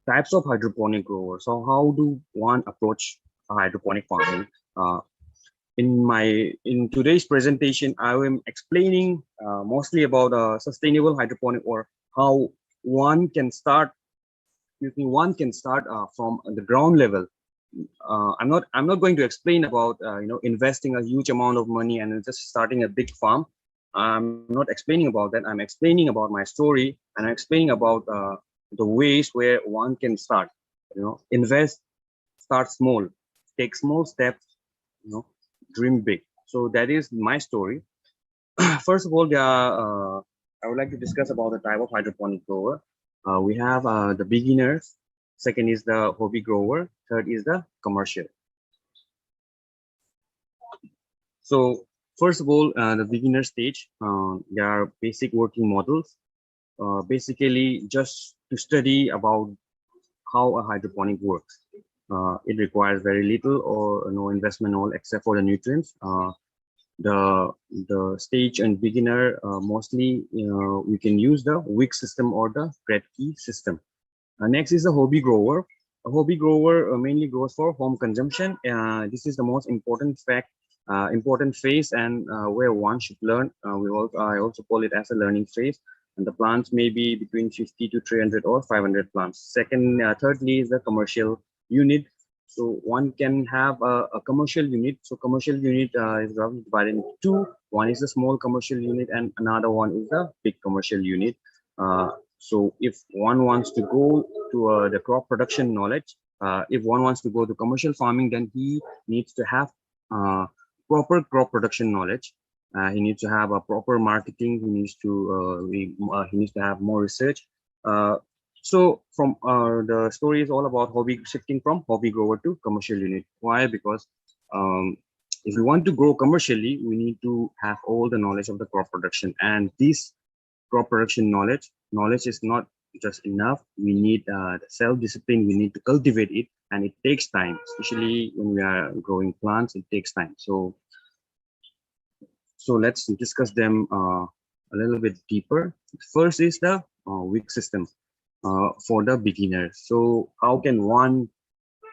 types of hydroponic growers. So how do one approach hydroponic farming? In today's presentation, I am explaining mostly about sustainable hydroponic, or how one can start. One can start from the ground level. I'm not going to explain about investing a huge amount of money and just starting a big farm. I'm not explaining about that. I'm explaining about my story, and I'm explaining about the ways where one can start. Invest, start small, take small steps. Dream big. So that is my story. First of all, I would like to discuss about the type of hydroponic grower. We have the beginners. Second is the hobby grower. Third is the commercial. So first of all, the beginner stage, there are basic working models. Basically, just to study about how a hydroponic works. It requires very little or no investment all except for the nutrients. The stage and beginner, mostly we can use the wick system or the Kretki system. Next is the hobby grower. A hobby grower mainly grows for home consumption. This is the most important phase, and where one should learn. I also call it as a learning phase. And the plants may be between 50 to 300 or 500 plants. Thirdly is the commercial unit. So one can have a commercial unit. So commercial unit is roughly divided into two. One is a small commercial unit, and another one is a big commercial unit. So if one wants to go to the crop production knowledge, if one wants to go to commercial farming, then he needs to have proper crop production knowledge. He needs to have a proper marketing. He needs to have more research. So from the story is all about shifting from hobby grower to commercial unit. Why? Because if we want to grow commercially, we need to have all the knowledge of the crop production, and this crop production knowledge is not just enough. We need the self-discipline. We need to cultivate it, and it takes time, especially when we are growing plants. It takes time. So let's discuss them a little bit deeper. First is the wick system for the beginners. So how can one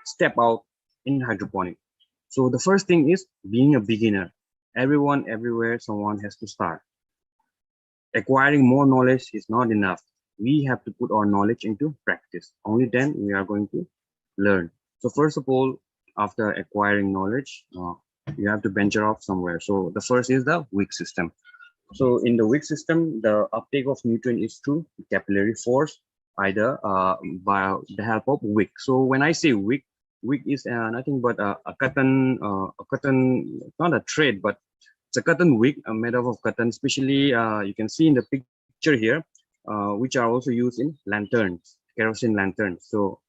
step out in hydroponic? So the first thing is being a beginner. Everyone, everywhere, someone has to start. Acquiring more knowledge is not enough. We have to put our knowledge into practice. Only then we are going to learn. So first of all, after acquiring knowledge, you have to venture off somewhere. So the first is the wick system. So in the wick system, the uptake of nutrient is through capillary force, either by the help of wick. So when I say wick is nothing but a cotton, not a thread, but it's a cotton wick made up of cotton. Especially you can see in the picture here, which are also used in lanterns, kerosene lanterns. So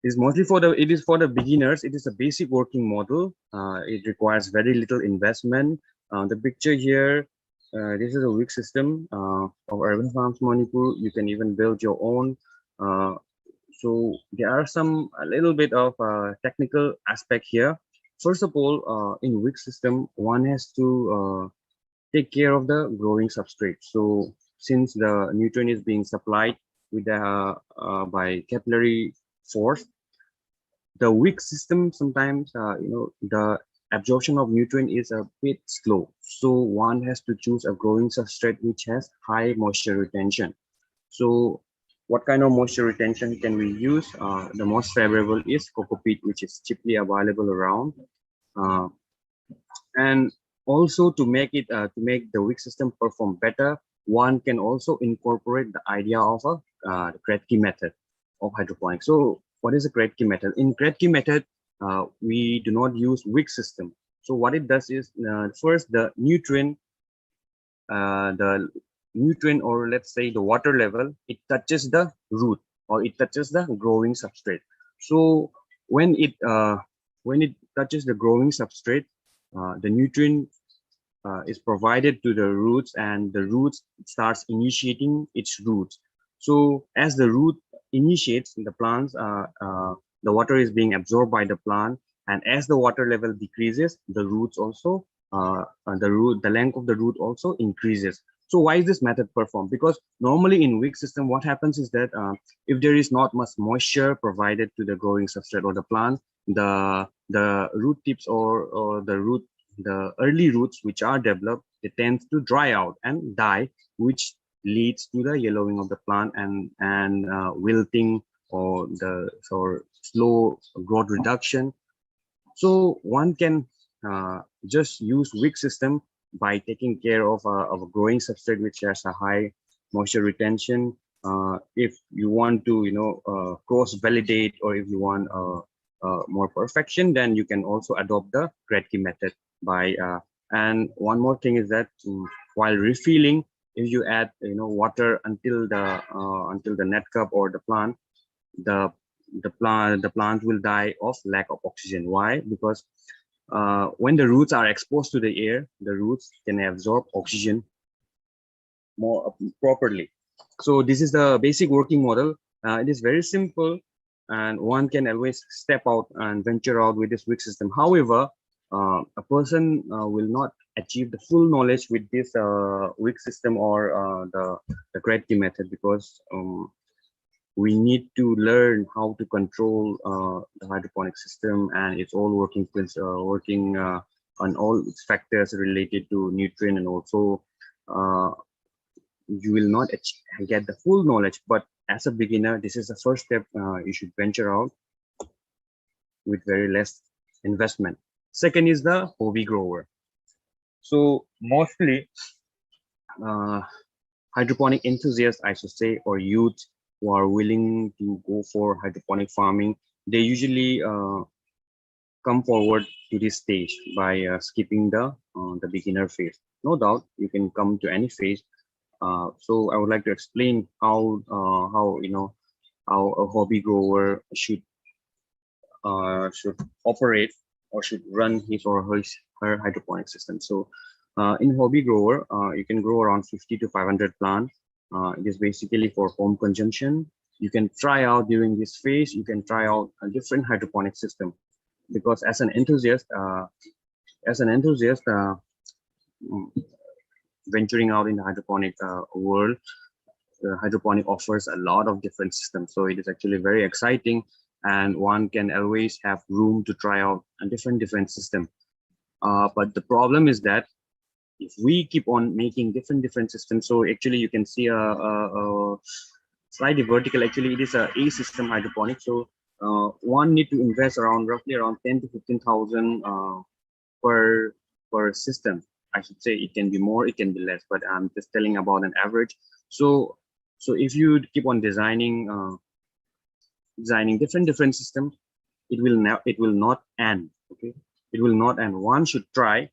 is mostly it is for the beginners. It is a basic working model. It requires very little investment. The picture here, this is a wick system of urban farms Manipur. You can even build your own. So there are a little bit of technical aspect here. First of all, in wick system, one has to take care of the growing substrate. So since the nutrient is being supplied with by capillary force, the wick system sometimes the absorption of nutrient is a bit slow. So one has to choose a growing substrate which has high moisture retention. So what kind of moisture retention can we use? The most favorable is coco peat, which is cheaply available around. And also to make the wick system perform better, one can also incorporate the idea of the Kretki method of hydroponics. So what is the Kretki method? In Kretki method, we do not use wick system. So what it does is first the nutrient, or let's say the water level, it touches the root or it touches the growing substrate. So when it touches the growing substrate, the nutrient is provided to the roots, and the roots starts initiating its roots. So as the root initiates, the plants, the water is being absorbed by the plant, and as the water level decreases, the roots also, the length of the root also increases. So why is this method performed? Because normally in weak system, what happens is that if there is not much moisture provided to the growing substrate or the plant, the root tips or the early roots which are developed, they tend to dry out and die, which leads to the yellowing of the plant and wilting or slow growth reduction. So one can just use weak system by taking care of a growing substrate which has a high moisture retention. If you want to, cross validate, or if you want more perfection, then you can also adopt the Kretke method by. And one more thing is that while refilling, if you add water until the net cup or the plant, the plant will die of lack of oxygen. Why? Because when the roots are exposed to the air, the roots can absorb oxygen more properly. So this is the basic working model. It is very simple, and one can always step out and venture out with this weak system. However, a person will not achieve the full knowledge with this weak system or the Kretke method, because we need to learn how to control the hydroponic system and its all working on all its factors related to nutrient, and also you will not get the full knowledge. But as a beginner, this is the first step. You should venture out with very less investment. Second is the hobby grower. So mostly hydroponic enthusiasts, I should say, or youth who are willing to go for hydroponic farming, they usually come forward to this stage by skipping the beginner phase. No doubt, you can come to any phase. So I would like to explain how a hobby grower should operate or should run his or her hydroponic system. So in hobby grower, you can grow around 50 to 500 plants. It is basically for home consumption. You can try out during this phase, you can try out a different hydroponic system, because as an enthusiast, venturing out in the hydroponic world, hydroponic offers a lot of different systems. So it is actually very exciting, and one can always have room to try out a different system. But the problem is that if we keep on making different systems, so actually you can see a slightly vertical, actually it is a system hydroponic. So one need to invest roughly around 10 to 15,000 per system. I should say it can be more, it can be less, but I'm just telling about an average. So if you keep on designing different systems, it will not end. Okay, it will not end. One should try,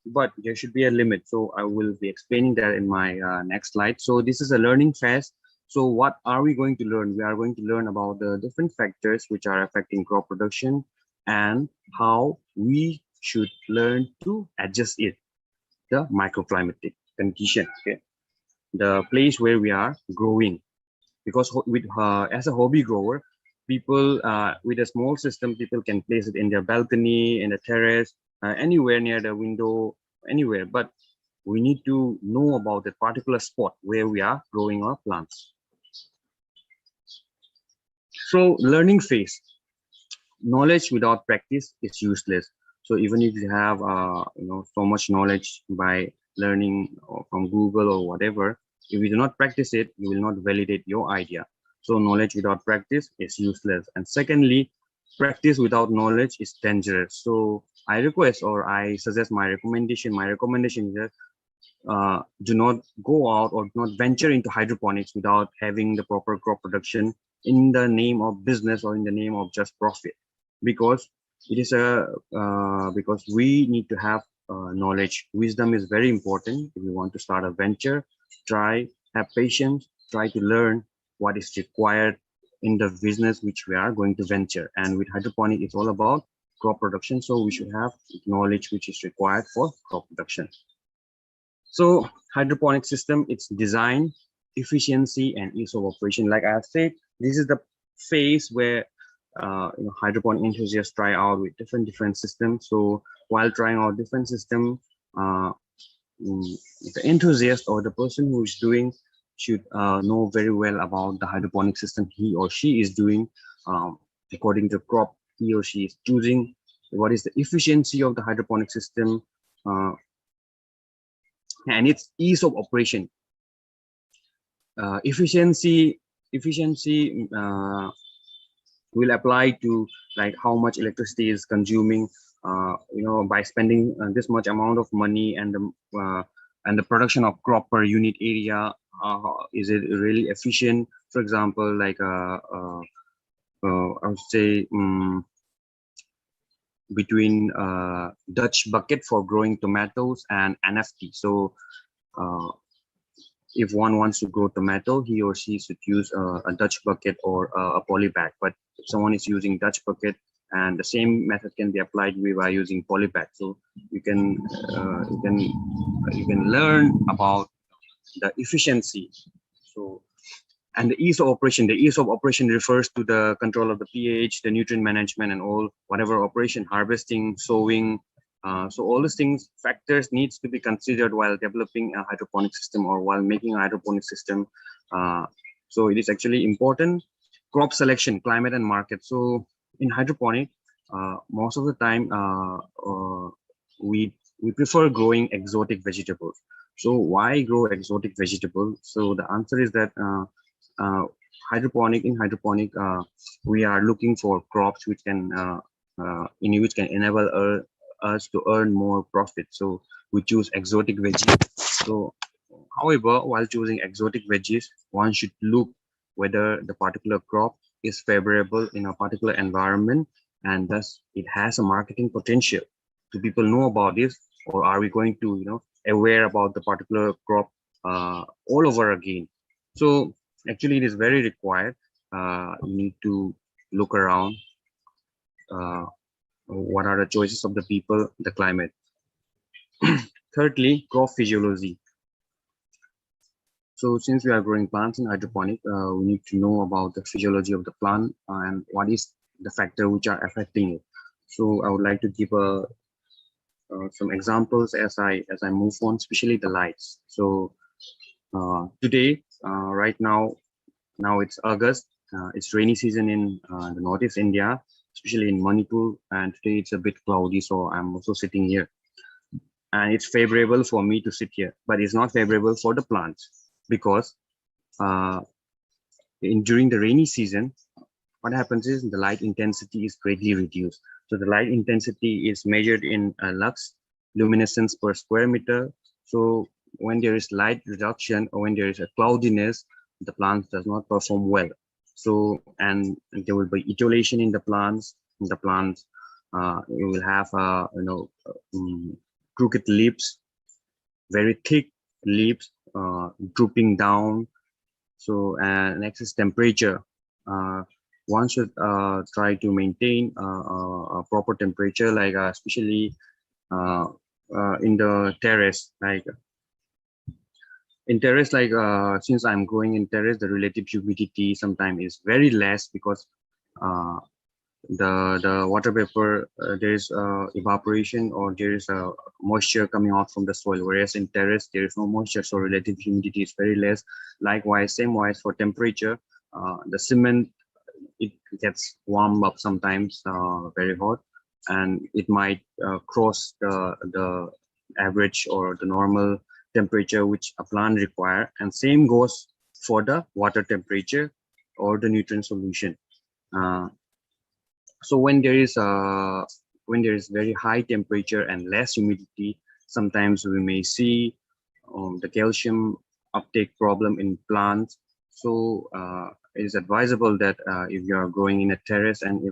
but there should be a limit. So I will be explaining that in my next slide. So this is a learning phase. So what are we going to learn? We are going to learn about the different factors which are affecting crop production and how we should learn to adjust it. The microclimatic condition, okay, the place where we are growing. Because with as a hobby grower, people with a small system, people can place it in their balcony, in a terrace, anywhere near the window, anywhere. But we need to know about the particular spot where we are growing our plants. So learning phase. Knowledge without practice is useless. So even if you have so much knowledge by learning from Google or whatever, if you do not practice it, you will not validate your idea. So knowledge without practice is useless. And secondly, practice without knowledge is dangerous. So I request, or I suggest, my recommendation is that do not go out or do not venture into hydroponics without having the proper crop production in the name of business or in the name of just profit, because it is because we need to have knowledge. Wisdom is very important. If you want to start a venture, have patience, try to learn what is required in the business which we are going to venture. And with hydroponic, it's all about crop production. So we should have knowledge which is required for crop production. So hydroponic system, it's design, efficiency, and ease of operation. Like I said, this is the phase where hydroponic enthusiasts try out with different systems. So while trying out different systems, the enthusiast or the person who is doing should know very well about the hydroponic system he or she is doing, according to crop he or she is choosing, what is the efficiency of the hydroponic system, and its ease of operation. Efficiency will apply to like how much electricity is consuming, by spending this much amount of money, and the production of crop per unit area, is it really efficient? For example, like I would say between Dutch bucket for growing tomatoes and NFT. So if one wants to grow tomato, he or she should use a Dutch bucket or a poly bag. But if someone is using Dutch bucket, and the same method can be applied by using poly bag. So you can learn about the efficiency. So, and the ease of operation. The ease of operation refers to the control of the pH, the nutrient management, and all whatever operation, harvesting, sowing. So all these things, factors needs to be considered while developing a hydroponic system or while making a hydroponic system. So it is actually important. Crop selection, climate and market. So in hydroponic, most of the time we prefer growing exotic vegetables. So why grow exotic vegetables? So the answer is that in hydroponic, we are looking for crops which can enable us to earn more profit. So we choose exotic veggies. So however, while choosing exotic veggies, one should look whether the particular crop is favorable in a particular environment, and thus it has a marketing potential. Do people know about this, or are we going to aware about the particular crop all over again? So actually it is very required. You need to look around what are the choices of the people, the climate. Thirdly, crop physiology. So since we are growing plants in hydroponic, we need to know about the physiology of the plant and what is the factor which are affecting it. So I would like to give some examples as I move on, especially the lights. So today, right now it's August. It's rainy season in the Northeast India, especially in Manipur, and today it's a bit cloudy, so I'm also sitting here. And it's favorable for me to sit here, but it's not favorable for the plants, because during the rainy season, what happens is the light intensity is greatly reduced. So the light intensity is measured in lux, luminescence per square meter. So when there is light reduction, or when there is a cloudiness, the plant does not perform well. So, and there will be etiolation in the plants. You will have crooked leaves, very thick leaves, drooping down. So, and excess temperature. One should try to maintain a proper temperature, like especially in the terrace, like in terrace, like since I'm growing in terrace, the relative humidity sometimes is very less, because the water vapor, there is evaporation, or there is moisture coming out from the soil, whereas in terrace there is no moisture, so relative humidity is very less. Likewise, same wise for temperature, the cement, it gets warmed up sometimes, very hot, and it might cross the average or the normal temperature which a plant require. And same goes for the water temperature or the nutrient solution. So when there is very high temperature and less humidity, sometimes we may see the calcium uptake problem in plants. So it is advisable that if you are growing in a terrace, and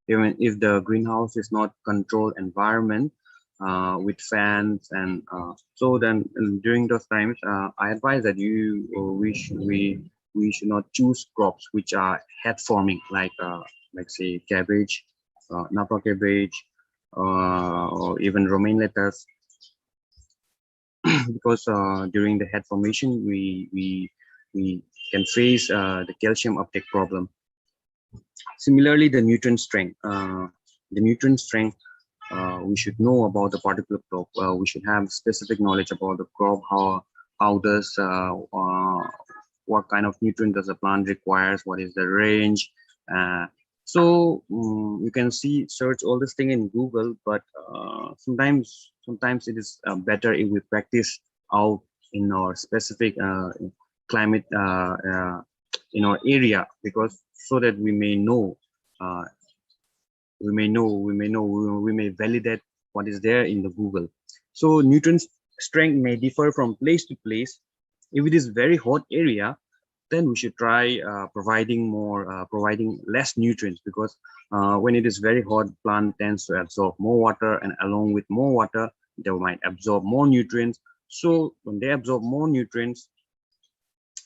even if the greenhouse is not controlled environment with fans, and so then during those times, I advise that we should not choose crops which are head forming, like say cabbage, napa cabbage, or even romaine lettuce, because during the head formation we can face the calcium uptake problem. Similarly, the nutrient strength. we should know about the particular crop. We should have specific knowledge about the crop, how does what kind of nutrient does the plant requires, what is the range. You can see search all this thing in Google, but sometimes it is better if we practice out in our specific climate in our area, because so that we may know uh, we may validate what is there in the Google. So nutrient strength may differ from place to place. If it is very hot area, then we should try providing less nutrients, because when it is very hot, plant tends to absorb more water, and along with more water, they might absorb more nutrients. So when they absorb more nutrients,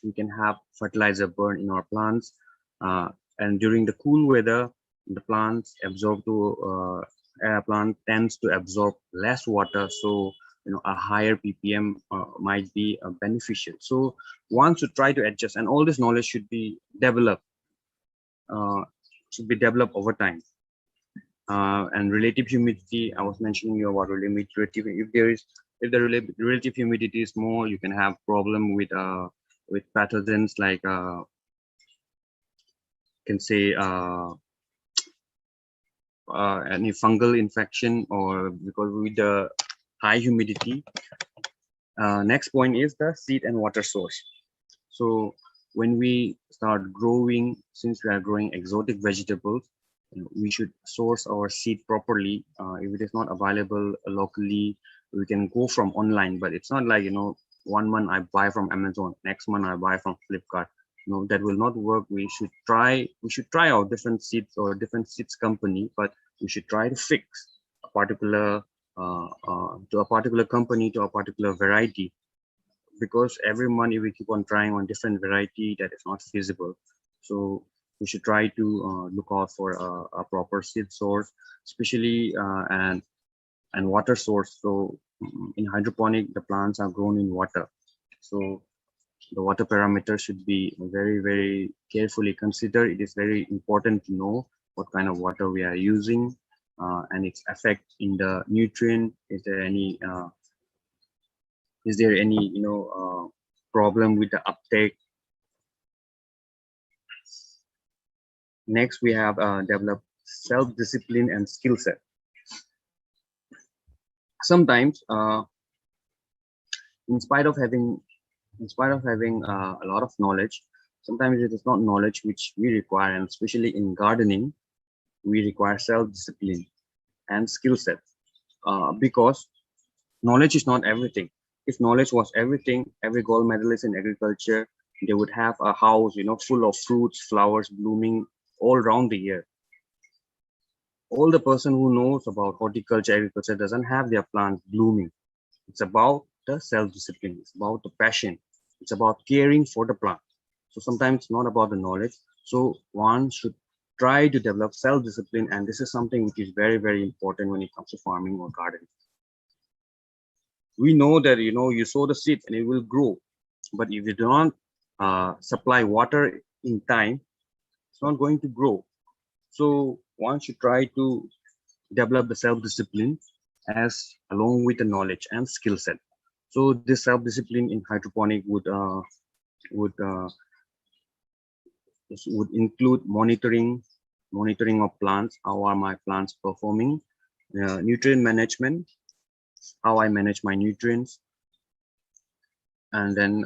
we can have fertilizer burn in our plants. And during the cool weather, the plants plant tends to absorb less water, so a higher ppm might be beneficial. So one should try to adjust, and all this knowledge should be developed over time. And relative humidity, I was mentioning you about relative. If the relative humidity is more, you can have problem with pathogens like can say any fungal infection, or because with the high humidity. Next point is the seed and water source. So when we start growing, since we are growing exotic vegetables, we should source our seed properly. If it is not available locally, we can go from online, but it's not like 1 month I buy from Amazon, next month I buy from Flipkart. No, that will not work. We should try out different seeds or different seeds company, but we should try to fix a particular to a particular company, to a particular variety, because every month if we keep on trying on different variety, that is not feasible. So we should try to look out for a proper seed source, especially and water source. So in hydroponic, the plants are grown in water, so the water parameter should be very, very carefully considered. It is very important to know what kind of water we are using and its effect in the nutrient. Is there any problem with the uptake? Next, we have developed self-discipline and skill set. Sometimes, in spite of having a lot of knowledge, sometimes it is not knowledge which we require, and especially in gardening, we require self-discipline and skill set, because knowledge is not everything. If knowledge was everything, every gold medalist in agriculture, they would have a house, full of fruits, flowers blooming all around the year. All the person who knows about horticulture, agriculture doesn't have their plants blooming. It's about the self-discipline. It's about the passion. It's about caring for the plant. So sometimes it's not about the knowledge. So one should try to develop self-discipline, and this is something which is very, very important when it comes to farming or gardening. We know that you sow the seeds and it will grow, but if you do not supply water in time, it's not going to grow. So one should try to develop the self-discipline as along with the knowledge and skill set. So this self-discipline in hydroponic would include monitoring of plants. How are my plants performing? Nutrient management, how I manage my nutrients, and then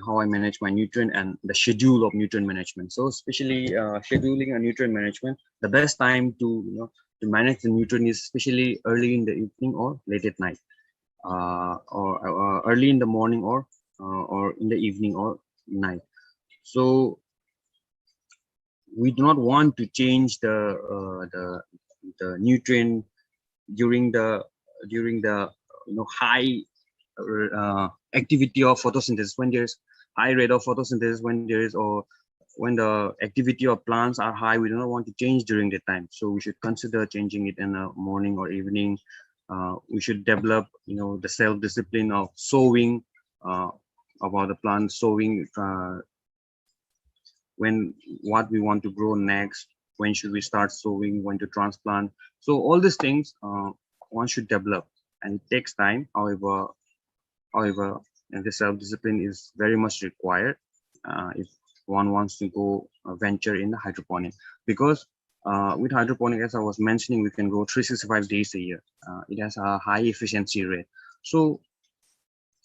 how I manage my nutrient, and the schedule of nutrient management. So especially scheduling a nutrient management, the best time to manage the nutrient is especially early in the evening or late at night, or early in the morning, or in the evening or night. So we do not want to change the nutrient during the high activity of photosynthesis, when there's high rate of photosynthesis, when the activity of plants are high. We do not want to change during the time, so we should consider changing it in the morning or evening. We should develop the self-discipline of sowing, about the plant sowing, when what we want to grow next, when should we start sowing, when to transplant. So all these things one should develop, and it takes time. However, the self-discipline is very much required if one wants to go venture in the hydroponic, because with hydroponic, as I was mentioning, we can grow 365 days a year. It has a high efficiency rate. So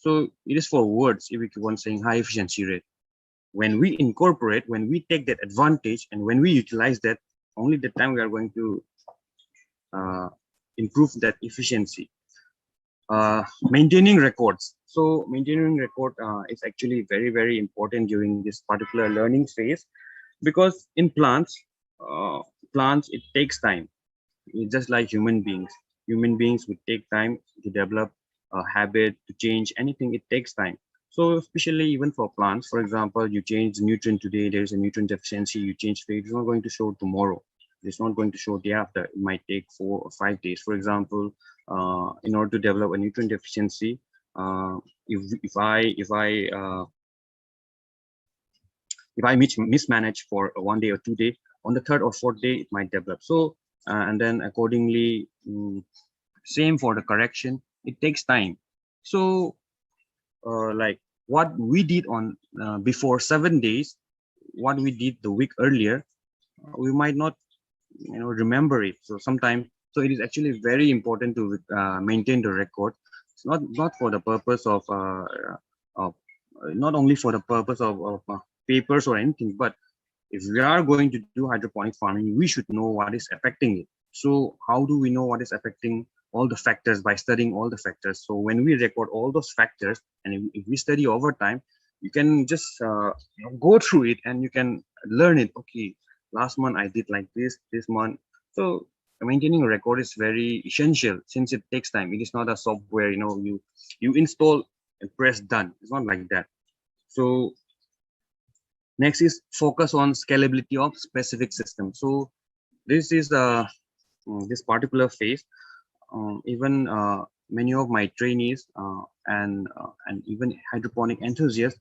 it is for words if we keep on saying high efficiency rate. When we incorporate, when we take that advantage, and when we utilize that, only the time we are going to improve that efficiency. Maintaining records. So maintaining record is actually very, very important during this particular learning phase, because in plants, it takes time. It's just like human beings. Human beings would take time to develop a habit, to change anything. It takes time. So especially even for plants, for example, you change the nutrient today, there's a nutrient deficiency, you change phase, it's not going to show tomorrow. It's not going to show day after. It might take 4 or 5 days. For example, in order to develop a nutrient deficiency, if I mismanage for 1 day or 2 days, on the 3rd or 4th day it might develop. So and then accordingly, same for the correction. It takes time. So like what we did on before 7 days, what we did the week earlier, we might not remember it. So sometimes, so it is actually very important to maintain the record. It's not for the purpose of not only for the purpose of papers or anything, but if we are going to do hydroponic farming, we should know what is affecting it. So how do we know what is affecting all the factors? By studying all the factors. So when we record all those factors, and if we study over time, you can just go through it and you can learn it. Okay, last month I did like this month. So maintaining a record is very essential, since it takes time. It is not a software, you install and press done. It's not like that. So next is focus on scalability of specific systems. So this is this particular phase. Even many of my trainees and even hydroponic enthusiasts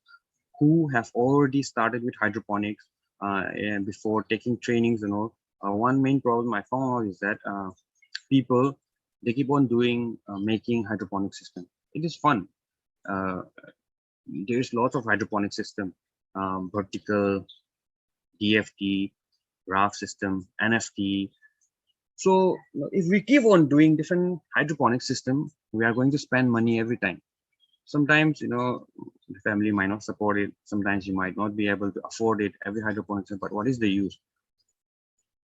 who have already started with hydroponics and before taking trainings and all, one main problem I found out is that people, they keep on doing making hydroponic system. It is fun. There's lots of hydroponic system, vertical, DFT, raft system, NFT. So if we keep on doing different hydroponic system, we are going to spend money every time. Sometimes, the family might not support it. Sometimes you might not be able to afford it, every hydroponic system, but what is the use?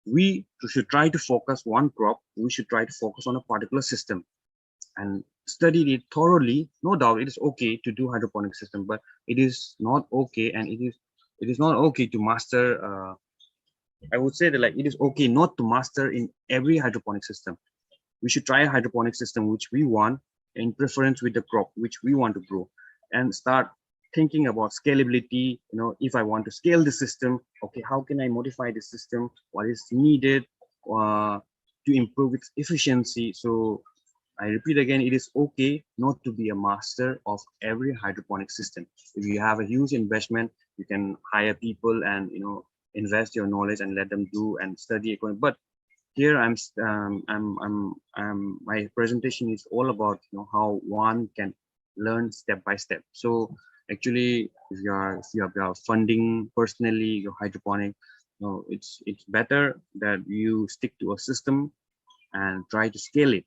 We should try to focus one crop. We should try to focus on a particular system and study it thoroughly. No doubt it is okay to do hydroponic system, but it is not okay, and it is not okay to master. I would say that it is okay not to master in every hydroponic system. We should try a hydroponic system which we want, in preference with the crop which we want to grow, and start thinking about scalability. If I want to scale the system, okay, how can I modify the system? What is needed to improve its efficiency? So I repeat again, it is okay not to be a master of every hydroponic system. If you have a huge investment, you can hire people and invest your knowledge and let them do and study. But here my presentation is all about how one can learn step by step. So actually, if you are funding personally your hydroponic, it's better that you stick to a system and try to scale it.